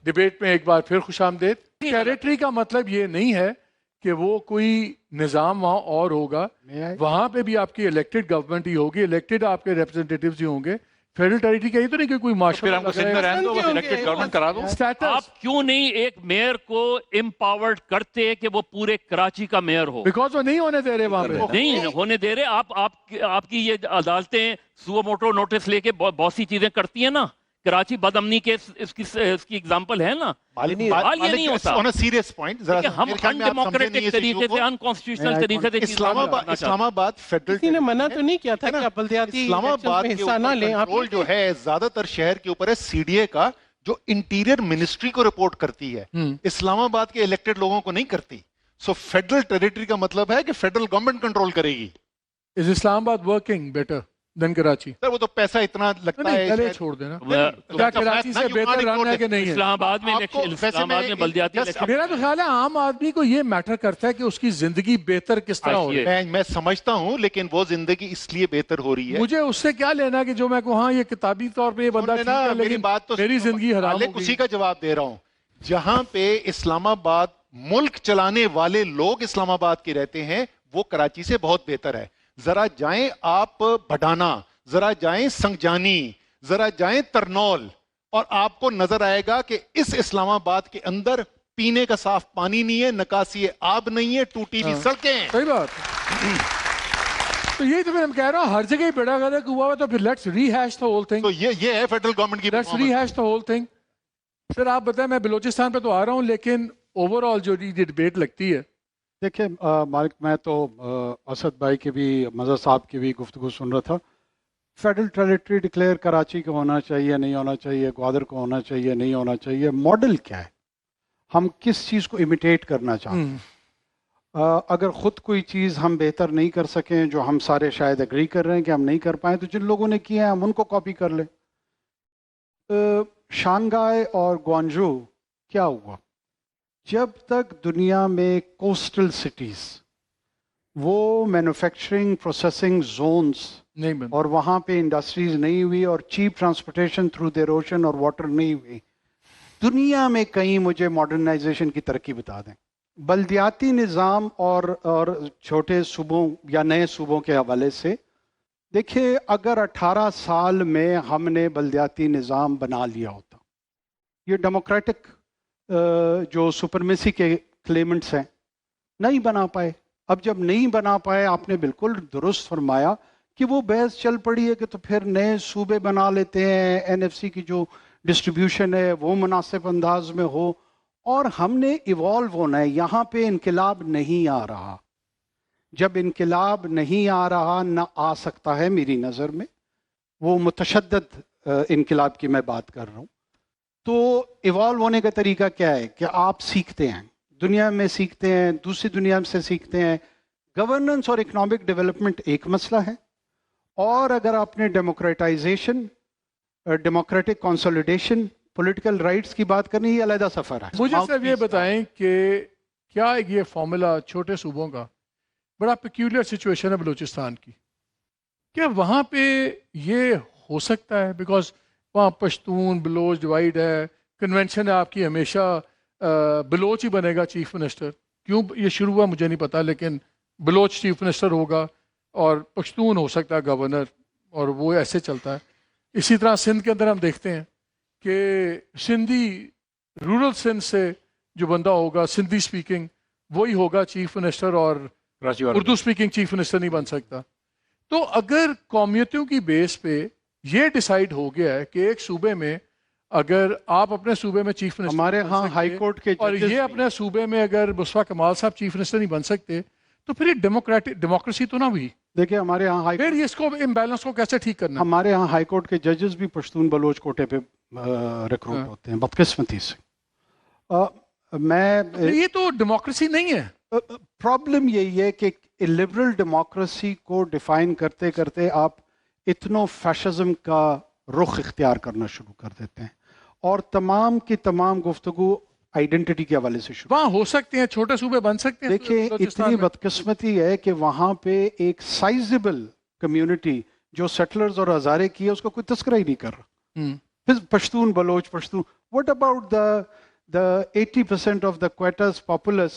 Debate میں ایک بار پھر خوش آمدید. ٹیریٹری کا مطلب یہ نہیں ہے کہ وہ کوئی نظام وہاں اور ہوگا, وہاں پہ بھی آپ کی الیکٹڈ گورنمنٹ ہی ہوگی, الیکٹڈ آپ کے ریپرزنٹیٹیوز ہی ہوں گے. فیڈرل ٹیریٹری کا یہ تو نہیں کہ کوئی معاشرہ آپ کیوں نہیں ایک میئر کو امپاورڈ کرتے کہ وہ پورے کراچی کا میئر ہو؟ بیکاز وہ نہیں ہونے دے رہے وہاں پہ. نہیں ہونے دے رہے. آپ کی یہ عدالتیں سو موٹو نوٹس لے کے بہت سی چیزیں کرتی ہیں نا. کراچی بد امنی کے اس کی ایگزامپل ہے نا. یہ نہیں ہوتا. On a serious point, ہم انڈیموکریٹک طریقے سے, انکانسٹیٹیوشنل طریقے سے اسلام آباد فیڈرل کسی نے منع تو نہیں کیا تھا کہ آپ بلدیاتی اسلام آباد کے حصہ نہ لیں. کنٹرول جو ہے زیادہ تر شہر کے اوپر ہے سی ڈی اے کا, جو انٹیریئر منسٹری کو رپورٹ کرتی ہے, اسلام آباد کے الیکٹڈ لوگوں کو نہیں کرتی. سو فیڈرل ٹیریٹری کا مطلب ہے کہ فیڈرل گورنمنٹ کنٹرول کرے گی. Is Islamabad working better than Karachi? سر وہ تو پیسہ اتنا لگتا ہے. پہلے چھوڑ دینا. کیا کراچی سے بہتر رن ہے کہ نہیں ہے؟ اسلام آباد میں بلدیاتی الیکشن. میرا تو خیال ہے عام آدمی کو یہ میٹر کرتا ہے کہ اس کی زندگی بہتر کس طرح ہو رہی ہے. میں سمجھتا ہوں, لیکن وہ زندگی اس لیے بہتر ہو رہی ہے. مجھے اس سے کیا لینا کہ جو میں کہوں ہاں یہ کتابی طور پہ یہ بندہ ٹھیک ہے, لیکن میری زندگی حرام ہو گئی. اسی کا جواب دے رہا ہوں. جہاں پہ اسلام آباد ملک چلانے والے لوگ اسلام آباد کے رہتے ہیں, وہ کراچی سے بہت بہتر ہے. ذرا جائیں آپ بھڈانا, ذرا جائیں سنگجانی, ذرا جائیں ترنول, اور آپ کو نظر آئے گا کہ اس اسلام آباد کے اندر پینے کا صاف پانی نہیں ہے, نکاسی آب نہیں ہے, ٹوٹی ہوئی سڑکیں ہیں. صحیح بات. تو یہی تو میں کہہ رہا ہوں, ہر جگہ ہی بیڑا غرق ہوا ہوا, تو پھر let's rehash the whole thing. تو یہ ہے فیڈرل گورنمنٹ کی let's rehash the whole thing. Sir آپ بتائیں, میں بلوچستان پہ تو آ رہا ہوں, لیکن اوور آل جو یہ ڈبیٹ لگتی ہے, دیکھیں مالک, میں تو اسد بھائی کی بھی, مظہر صاحب کی بھی گفتگو سن رہا تھا. فیڈرل ٹیریٹری ڈکلیئر کراچی کو ہونا چاہیے, نہیں ہونا چاہیے, گوادر کو ہونا چاہیے, نہیں ہونا چاہیے. ماڈل کیا ہے, ہم کس چیز کو امیٹیٹ کرنا چاہتے ہیں؟ اگر خود کوئی چیز ہم بہتر نہیں کر سکیں, جو ہم سارے شاید اگری کر رہے ہیں کہ ہم نہیں کر پائیں, تو جن لوگوں نے کیا ہے ہم ان کو کاپی کر لیں. شانگھائی اور گوانجو کیا ہوا؟ جب تک دنیا میں کوسٹل سٹیز, وہ مینوفیکچرنگ پروسیسنگ زونز اور وہاں پہ انڈسٹریز نہیں ہوئی, اور cheap transportation through their ocean اور واٹر نہیں ہوئی, دنیا میں کہیں مجھے ماڈرنائزیشن کی ترقی بتا دیں. بلدیاتی نظام اور چھوٹے صوبوں یا نئے صوبوں کے حوالے سے دیکھیں, اگر 18 سال میں ہم نے بلدیاتی نظام بنا لیا ہوتا, یہ ڈیموکریٹک جو سپرمیسی کے کلیمنٹس ہیں نہیں بنا پائے. اب جب نہیں بنا پائے, آپ نے بالکل درست فرمایا کہ وہ بحث چل پڑی ہے کہ تو پھر نئے صوبے بنا لیتے ہیں, این ایف سی کی جو ڈسٹریبیوشن ہے وہ مناسب انداز میں ہو, اور ہم نے ایوالو ہونا ہے. یہاں پہ انقلاب نہیں آ رہا. جب انقلاب نہیں آ رہا, نہ آ سکتا ہے میری نظر میں, وہ متشدد انقلاب کی میں بات کر رہا ہوں. تو ایوالو ہونے کا طریقہ کیا ہے کہ آپ سیکھتے ہیں, دنیا میں سیکھتے ہیں, دوسری دنیا سے سیکھتے ہیں. گورننس اور اکنامک ڈیولپمنٹ ایک مسئلہ ہے, اور اگر آپ نے ڈیموکریٹائزیشن, ڈیموکریٹک کنسولیڈیشن, پولیٹیکل رائٹس کی بات کرنی, یہ علیحدہ سفر ہے. مجھے صرف یہ بتائیں کہ کیا یہ فارمولا چھوٹے صوبوں کا بڑا پیکیولر سچویشن ہے بلوچستان کی, کیا وہاں پہ یہ ہو سکتا ہے؟ بیکاز وہاں پشتون بلوچ ڈیوائیڈ ہے, کنونشن ہے آپ کی ہمیشہ بلوچ ہی بنے گا چیف منسٹر. کیوں یہ شروع ہوا مجھے نہیں پتا, لیکن بلوچ چیف منسٹر ہوگا اور پشتون ہو سکتا ہے گورنر, اور وہ ایسے چلتا ہے. اسی طرح سندھ کے اندر ہم دیکھتے ہیں کہ سندھی, رورل سندھ سے جو بندہ ہوگا سندھی سپیکنگ, وہی ہوگا چیف منسٹر, اور اردو سپیکنگ چیف منسٹر نہیں بن سکتا. تو اگر قومیتوں کی بیس پہ یہ ڈیسائیڈ ہو گیا ہے کہ ایک صوبے میں اگر آپ اپنے صوبے میں چیف منسٹر, ہمارے ہاں ہائی کورٹ کے اور یہ اپنے صوبے میں اگر مصطفیٰ کمال صاحب چیف منسٹر نہیں بن سکتے, تو پھر یہ ڈیموکریسی تو نہ ہوئی. دیکھیں ہمارے ہاں پھر اس کو امبیلنس کو کیسے ٹھیک کرنا؟ ہمارے ہاں ہائی کورٹ کے ججز بھی پشتون بلوچ کوٹے پہ ریکروٹ ہوتے ہیں, بدقسمتی سے. یہ تو ڈیموکریسی نہیں ہے. پرابلم یہی ہے کہ لبرل ڈیموکریسی کو ڈیفائن کرتے کرتے آپ اتنو فیشزم کا رخ اختیار کرنا شروع کر دیتے ہیں, اور تمام کی تمام گفتگو آئیڈینٹی کے حوالے سے شروع. وہاں ہو سکتے ہیں چھوٹے صوبے بن سکتے ہیں. دیکھیں اتنی بدقسمتی ہے کہ وہاں پہ ایک سائزبل کمیونٹی جو سیٹلرز اور ہزارے کی ہے, اس کا کوئی تذکرہ ہی نہیں کر رہا. پھر Pashtun Baloch, What about the 80% of the Quetta's populace